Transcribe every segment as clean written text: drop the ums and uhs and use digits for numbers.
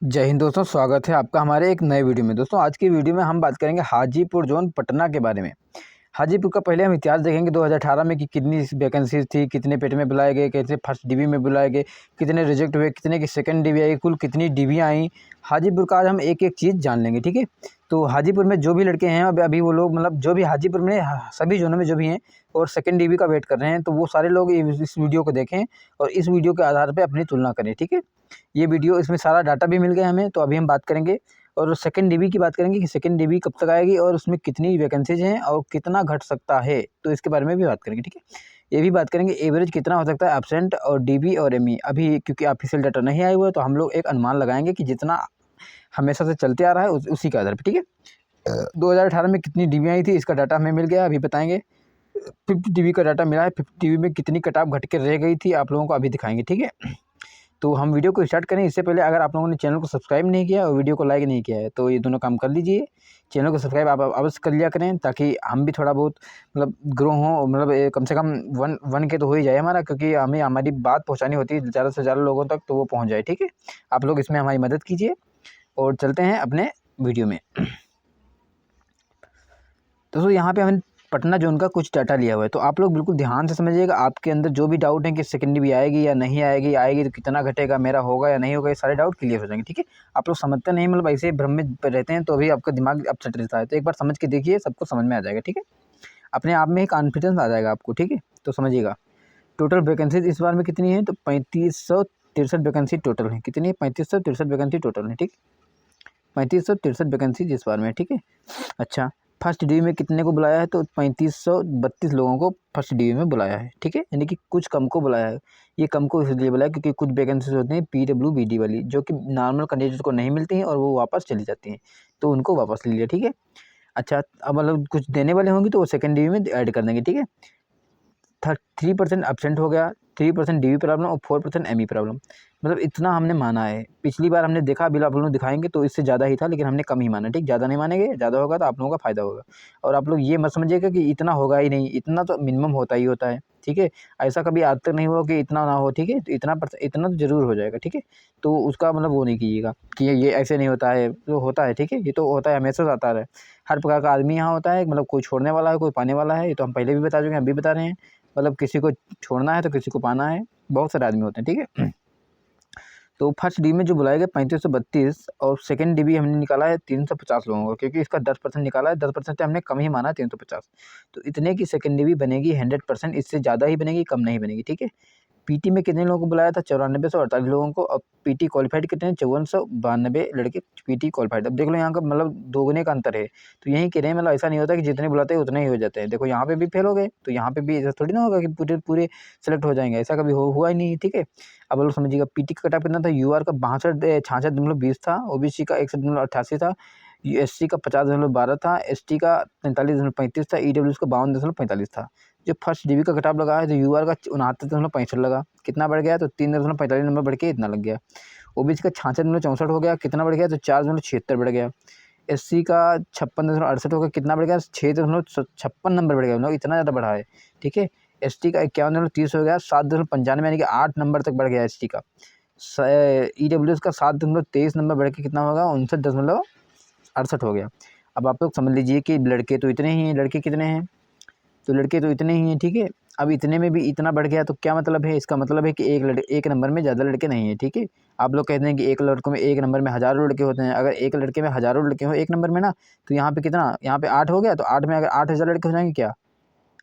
जय हिंद दोस्तों, स्वागत है आपका हमारे एक नए वीडियो में। दोस्तों आज की वीडियो में हम बात करेंगे हाजीपुर जोन पटना के बारे में। हाजीपुर का पहले हम इतिहास देखेंगे 2018 में कि कितनी वैकेंसीज थी, कितने पेट में बुलाए गए, कैसे फर्स्ट डीबी में बुलाए गए, कितने रिजेक्ट हुए, कितने की सेकंड डीबी आई, कुल कितनी डीबियाँ आई। हाजीपुर का आज हम एक एक चीज़ जान लेंगे, ठीक है। तो हाजीपुर में जो भी लड़के हैं अभी वो लोग मतलब जो भी हाजीपुर में सभी जोनों में जो भी हैं और सेकंड डीबी का वेट कर रहे हैं, तो वो सारे लोग इस वीडियो को देखें और इस वीडियो के आधार पर अपनी तुलना करें, ठीक है। ये वीडियो इसमें सारा डाटा भी मिल गया हमें, तो अभी हम बात करेंगे और सेकंड डीबी की बात करेंगे कि सेकंड डीबी कब तक आएगी और उसमें कितनी वैकेंसीज हैं और कितना घट सकता है, तो इसके बारे में भी बात करेंगे, ठीक है। ये भी बात करेंगे एवरेज कितना हो सकता है एब्सेंट और डीबी और एमई। अभी क्योंकि ऑफिशियल डाटा नहीं आया हुआ है तो हम लोग एक अनुमान लगाएंगे कि जितना हमेशा से चलते आ रहा है उसी के आधार पर, ठीक है। 2018 में कितनी डीबी आई थी इसका डाटा हमें मिल गया, अभी बताएंगे। 50 डीबी का डाटा मिला है, 50 डीबी में कितनी कट ऑफ घट के रह गई थी आप लोगों को अभी दिखाएंगे, ठीक है। तो हम वीडियो को स्टार्ट करें इससे पहले अगर आप लोगों ने चैनल को सब्सक्राइब नहीं किया और वीडियो को लाइक नहीं किया है तो ये दोनों काम कर लीजिए। चैनल को सब्सक्राइब आप अवश्य कर लिया करें ताकि हम भी थोड़ा बहुत मतलब ग्रो हों, मतलब कम से कम वन के तो हो ही जाए हमारा, क्योंकि हमें हमारी बात पहुंचानी होती है ज़्यादा से ज़्यादा लोगों तक, तो वो पहुंच जाए, ठीक है। आप लोग इसमें हमारी मदद कीजिए और चलते हैं अपने वीडियो में। दोस्तों यहाँ पे हमने पटना जोन का कुछ डाटा लिया हुआ है, तो आप लोग बिल्कुल ध्यान से समझिएगा। आपके अंदर जो भी डाउट है कि सेकेंड भी आएगी या नहीं आएगी, आएगी तो कितना घटेगा, मेरा होगा या नहीं होगा, ये सारे डाउट क्लियर हो जाएंगे, ठीक है। आप लोग समझते नहीं, मतलब ऐसे भ्रम में रहते हैं तो अभी आपका दिमाग अपसेट रहता है, तो एक बार समझ के देखिए, सबको समझ में आ जाएगा, ठीक है। अपने आप में ही कॉन्फिडेंस आ जाएगा आपको, ठीक है। तो समझिएगा टोटल वैकेंसीज इस बार में कितनी है, तो 3563 वैकेंसी टोटल है। कितनी है? 3563 वैकेंसी टोटल है, ठीक। 3563 वैकेंसी इस बार में, ठीक है। अच्छा, फर्स्ट डीवी में कितने को बुलाया है, तो 3532 लोगों को फर्स्ट डीवी में बुलाया है, ठीक है। यानी कि कुछ कम को बुलाया है। ये कम को इसलिए बुलाया क्योंकि कुछ वैकेंसीज होती हैं PWBD वाली, जो कि नॉर्मल कैंडिडेट को नहीं मिलती हैं और वो वापस चली जाती हैं, तो उनको वापस ले लिया, ठीक है। अच्छा, अब मतलब कुछ देने वाले होंगे तो वो सेकेंड डीवी में ऐड कर देंगे, ठीक है। 3% एब्सेंट हो गया, 3% डीवी प्रॉब्लम और 4% एमई प्रॉब्लम, मतलब इतना हमने माना है। पिछली बार हमने देखा, अभी आप लोगों को दिखाएंगे तो इससे ज़्यादा ही था, लेकिन हमने कम ही माना, ठीक। ज़्यादा नहीं मानेंगे, ज़्यादा होगा तो आप लोगों का फ़ायदा होगा। और आप लोग ये मत समझिएगा कि इतना होगा ही नहीं, इतना तो मिनिमम होता ही होता है, ठीक है। ऐसा कभी आज तक नहीं हुआ कि इतना ना हो, ठीक है। तो इतना तो ज़रूर हो जाएगा, ठीक है। तो उसका मतलब वो नहीं कीजिएगा कि ये ऐसे नहीं होता है, तो होता है, ठीक है। ये तो होता है, हमेशा से आता है। हर प्रकार का आदमी यहाँ होता है, मतलब कोई छोड़ने वाला है, कोई पाने वाला है, ये तो हम पहले भी बता चुके हैं, अभी बता रहे हैं। मतलब किसी को छोड़ना है तो किसी को पाना है, बहुत सारे आदमी होते हैं, ठीक है। तो फर्स्ट डी में जो बुलाए गए 3532 और सेकंड डी भी हमने निकाला है 350 लोगों को, क्योंकि इसका 10% निकाला है, 10% से हमने कम ही माना 350। तो इतने की सेकंड डी भी बनेगी 100%, इससे ज़्यादा ही बनेगी, कम नहीं बनेगी, ठीक है। पीटी में कितने लोगों को बुलाया था? 9448 लोगों को। और पीटी क्वालिफाइड कितने हैं? 5492 लड़के पीटी क्वालिफाइड। अब देख लो यहाँ का मतलब दोगुने का अंतर है। तो यही कह रहे हैं, मतलब ऐसा नहीं होता कि जितने बुलाते हैं उतने ही हो जाते हैं। देखो यहाँ पे भी फेल हो गए, तो यहाँ पे भी ऐसा थोड़ी ना होगा कि पूरे पूरे सेलेक्ट हो जाएंगे, ऐसा कभी हुआ ही नहीं, ठीक है। अब लोग समझिएगा पीटी का कट ऑफ कितना था? यूआर का 62 66.20 था, ओबीसी का 61.88 था, एससी का 50.12 था, एसटी का 43.35 था, ईडब्ल्यूएस का 52.45 था। जो फर्स्ट डीबी का कटाव लगा है तो यूआर का 69.65 लगा, कितना बढ़ गया? तो 3.45 नंबर बढ़ के इतना लग गया। ओबीसी का 66.64 हो गया, कितना बढ़ गया? तो 4.76 बढ़ गया। एससी का 56.68 हो गया, कितना बढ़ गया? 6.56 नंबर बढ़ गया, मतलब इतना ज़्यादा बढ़ा है, ठीक है। एसटी का 51.30 हो गया, 7.95 यानी कि 8 नंबर तक बढ़ गया एसटी का। ईडब्ल्यूएस का 7.23 नंबर बढ़ के कितना होगा? 59.68 हो गया। अब आप लोग समझ लीजिए कि लड़के तो इतने ही हैं, लड़के कितने हैं? तो लड़के तो इतने ही हैं, ठीक है। अब इतने में भी इतना बढ़ गया तो क्या मतलब है? इसका मतलब है कि एक नंबर में ज़्यादा लड़के नहीं हैं, ठीक है। आप लोग कहते हैं कि एक लड़कों में एक नंबर में हज़ारों लड़के होते हैं। अगर एक लड़के में हज़ारों लड़के हो एक नंबर में ना, तो यहाँ पे कितना? यहाँ पे 8 हो गया, तो 8 में अगर 8000 लड़के हो जाएंगे क्या?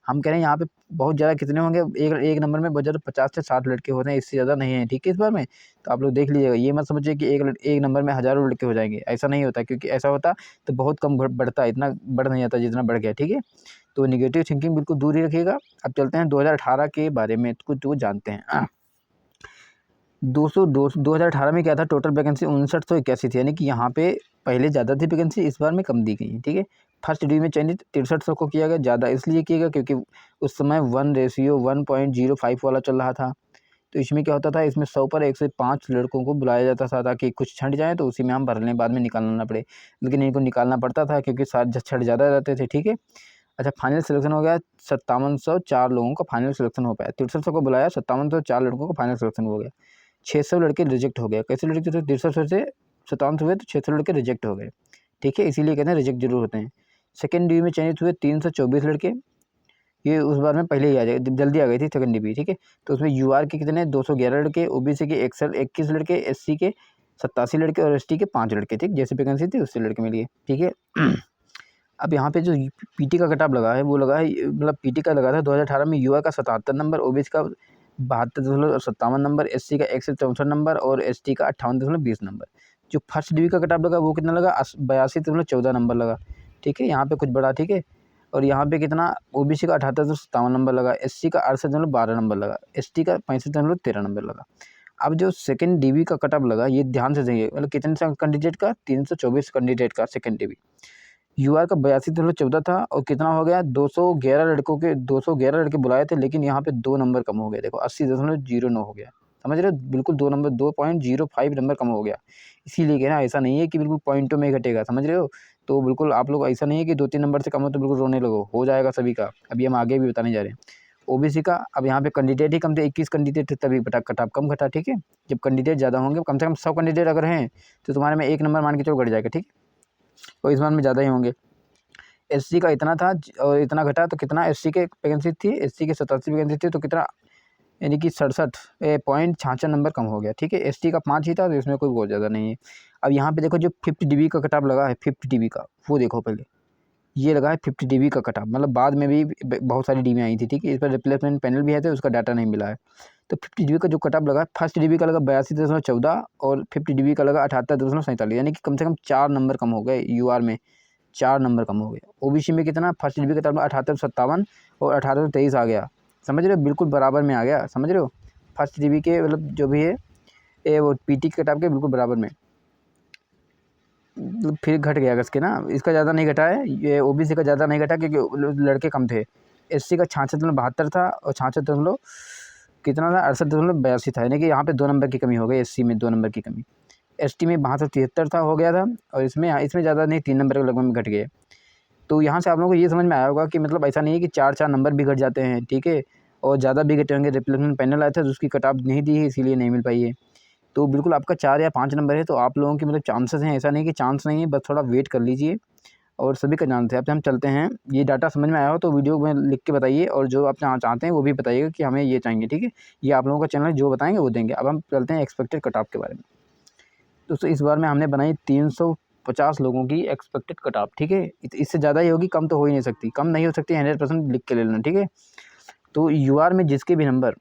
हम कह रहे हैं यहाँ पे बहुत ज़्यादा कितने होंगे? एक एक नंबर में बहुत ज़्यादा 50 से 60 लड़के होते हैं, इससे ज़्यादा नहीं है, ठीक है, इस बार में। तो आप लोग देख लीजिएगा, ये मत समझिए कि एक नंबर में हज़ारों लड़के हो जाएंगे, ऐसा नहीं होता, क्योंकि ऐसा होता तो बहुत कम बढ़ता, इतना बढ़ नहीं जाता जितना बढ़ गया, ठीक है। तो नेगेटिव थिंकिंग बिल्कुल दूर ही रखिएगा। अब चलते हैं 2018 के बारे में, कुछ जो जानते हैं। 2018 में क्या था? टोटल वैकेंसी 5981 थी, यानी कि यहाँ पे पहले ज़्यादा थी वैकेंसी, इस बार में कम दी गई है, ठीक है। फर्स्ट डी में चयनित 6300 को किया गया, ज़्यादा इसलिए किया गया क्योंकि उस समय 1:1.05 वाला चल रहा था। तो इसमें क्या होता था? इसमें 100 पर 105 लड़कों को बुलाया जाता था ताकि कुछ छंट जाए तो उसी में हम भर लें, बाद में निकालना ना पड़े। लेकिन इनको निकालना पड़ता था क्योंकि छंट ज़्यादा रहते थे, ठीक है। अच्छा, फाइनल सिलेक्शन हो गया, 5704 लोगों का फाइनल सिलेक्शन हो पाया। 6300 को बुलाया, 5704 लड़कों को फाइनल सिलेक्शन हो गया। 600 लड़के रिजेक्ट हो गए। कैसे रिजेक्ट हुए? 6300 से 57 हुए तो 600 लड़के रिजेक्ट हो गए, ठीक है, इसीलिए कहते हैं रिजेक्ट जरूर होते हैं। सेकेंड डिवी में चयनित हुए 324 लड़के, ये उस बार में पहले ही आ जाए, जल्दी आ गई थी सेकंड डिवी, ठीक है। तो उसमें यूआर के कितने 211 लड़के, ओबीसी के 21 लड़के, एससी के 87 लड़के और एसटी के 5 लड़के, ठीक, जैसे वैकेंसी थी उससे लड़के मिल गए, ठीक है। अब यहाँ पे जो पीटी का कटाप लगा है वो लगा है, मतलब पीटी का लगा था 2018 में यूआर का 77 नंबर, ओबीसी का 72.57 नंबर, एससी का 164 नंबर और एसटी का 58.20 नंबर। जो फर्स्ट डिवी का कटाप लगा वो कितना लगा 82.14 नंबर लगा, ठीक है, यहाँ पे कुछ बड़ा, ठीक है। और यहाँ पे कितना ओबीसी का 78.57 नंबर लगा, एससी का 68.12 नंबर लगा, एसटी का 65.13 नंबर लगा। अब जो सेकंड डीवी का कटअप लगा ये ध्यान से देखिए, मतलब कितने कैंडिडेट का 324 कैंडिडेट का सेकंड डीवी। यूआर का 82.14 था और कितना हो गया 211 लड़के बुलाए थे, लेकिन यहाँ पे 2 नंबर कम हो गए, देखो 80.09 हो गया, समझ रहे हो, बिल्कुल 2.05 नंबर कम हो गया। इसीलिए कहना ऐसा नहीं है कि बिल्कुल पॉइंटों में घटेगा, समझ रहे हो। तो बिल्कुल आप लोग ऐसा नहीं है कि 2-3 नंबर से कम हो तो बिल्कुल रोने लगो, हो जाएगा सभी का, अभी हम आगे भी बताने जा रहे हैं। ओबीसी का अब यहाँ पे कैंडिडेट ही कम थे, 21 कैंडिडेट थे, तभी कटअप कम घटा, ठीक है। जब कैंडिडेट ज़्यादा होंगे, कम से कम 100 कैंडिडेट अगर हैं तो तुम्हारे में 1 नंबर मान के चलो घट जाएगा, ठीक है। और इस बार में ज़्यादा ही होंगे। एससी का इतना था और इतना घटा तो कितना एससी के वैकेंसी थी, एससी के 87 वैकेंसी थी, तो कितना यानी कि 67.66 नंबर कम हो गया, ठीक है। एसटी का 5 ही था तो इसमें कोई बहुत ज़्यादा नहीं है। अब यहाँ पे देखो जो 50 डीबी का कटअप लगा है, 50 डीबी का वो देखो पहले, ये लगा है 50 डीबी का कटअप, मतलब बाद में भी बहुत सारी डीबी आई थी, ठीक है। इस पर रिप्लेसमेंट पैनल भी है तो उसका डाटा नहीं मिला है। तो 50 डीबी का जो कटअप लगा, फर्स्ट डीबी का लगा 82.14 और 50 डीबी का लगा 78.47, यानी कि कम से कम 4 नंबर कम हो गए। यूआर में 4 नंबर कम हो गए। ओबीसी में कितना फर्स्ट डीबी का कटअप 78.57 और 1823 आ गया, समझ रहे हो, बिल्कुल बराबर में आ गया, समझ रहे हो। फर्स्ट डीबी के मतलब जो भी है वो पीटी के कटअप के बिल्कुल बराबर में, फिर घट गया अगस्त के ना, इसका ज़्यादा नहीं घटा है, ये ओबीसी का ज़्यादा नहीं घटा क्योंकि लड़के कम थे। एससी का 66.72 था और 66 कितना था 68.82 था, यानी कि यहाँ पे 2 नंबर की कमी हो गई, एससी में 2 नंबर की कमी। एसटी में 72 था, हो गया था, और इसमें ज़्यादा नहीं, 3 नंबर के लगभग में घट गए। तो यहाँ से आप लोगों को ये समझ में आया होगा कि मतलब ऐसा नहीं है कि 4-4 नंबर भी घट जाते हैं, ठीक है, और ज़्यादा भी घटे होंगे। रिप्लेसमेंट पैनल आया था तो उसकी कट-ऑफ नहीं दी है, इसीलिए नहीं मिल पाई है। तो बिल्कुल आपका 4 या 5 नंबर है तो आप लोगों की मतलब चांसेस हैं, ऐसा नहीं कि चांस नहीं है, बस थोड़ा वेट कर लीजिए और सभी का चांस है। अब हम चलते हैं, ये डाटा समझ में आया हो तो वीडियो में लिख के बताइए, और जो आप चाहते हैं वो भी बताइएगा कि हमें ये चाहिए, ठीक है। ये आप लोगों का चैनल जो बताएंगे वो देंगे। अब हम चलते हैं एक्सपेक्टेड कट ऑफ के बारे में। दोस्तों इस बार में हमने बनाई 350 लोगों की एक्सपेक्टेड कट ऑफ, ठीक है। इससे ज़्यादा ही होगी, कम तो हो ही नहीं सकती, कम नहीं हो सकती, 100% लिख के ले लेना, ठीक है। तो यूआर में जिसके भी नंबर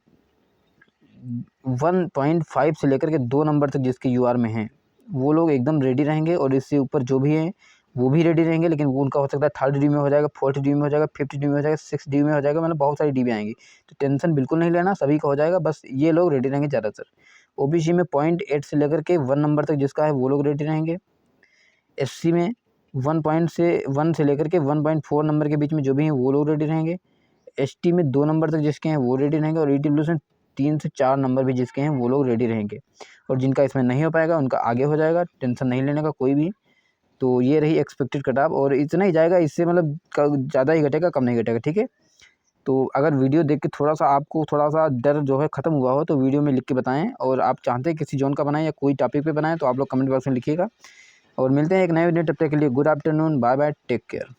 1.5 से लेकर के 2 नंबर तक जिसके यूआर में हैं वो लोग एकदम रेडी रहेंगे, और इससे ऊपर जो भी हैं वो भी रेडी रहेंगे, लेकिन वो उनका हो सकता है 3rd डी में हो जाएगा, 4th डी में हो जाएगा, 5th डी में हो जाएगा, 6th डी में हो जाएगा, मतलब बहुत सारी डी में आएंगी। तो टेंशन बिल्कुल नहीं लेना, सभी का हो जाएगा, बस ये लोग रेडी रहेंगे ज़्यादातर। ओबीसी में 0.8 से लेकर के 1 नंबर तक जिसका है वो लोग रेडी रहेंगे। एससी में 1 से लेकर के 1.4 नंबर के बीच में जो भी हैं वो लोग रेडी रहेंगे। एसटी में 2 नंबर तक जिसके हैं वो रेडी रहेंगे, और ईडब्ल्यूएस में 3 से 4 नंबर भी जिसके हैं वो लोग रेडी रहेंगे। और जिनका इसमें नहीं हो पाएगा उनका आगे हो जाएगा, टेंशन नहीं लेने का कोई भी। तो ये रही एक्सपेक्टेड कट ऑफ, और इतना ही जाएगा, इससे मतलब ज़्यादा ही घटेगा, कम नहीं घटेगा, ठीक है। तो अगर वीडियो देख के थोड़ा सा आपको थोड़ा सा डर जो है ख़त्म हुआ हो तो वीडियो में लिख के बताएं, और आप चाहते हैं किसी जोन का बनाएं या कोई टॉपिक पे बनाएं तो आप लोग कमेंट बॉक्स में लिखिएगा। और मिलते हैं एक नए वीडियो, तब तक के लिए good afternoon, bye bye, take care.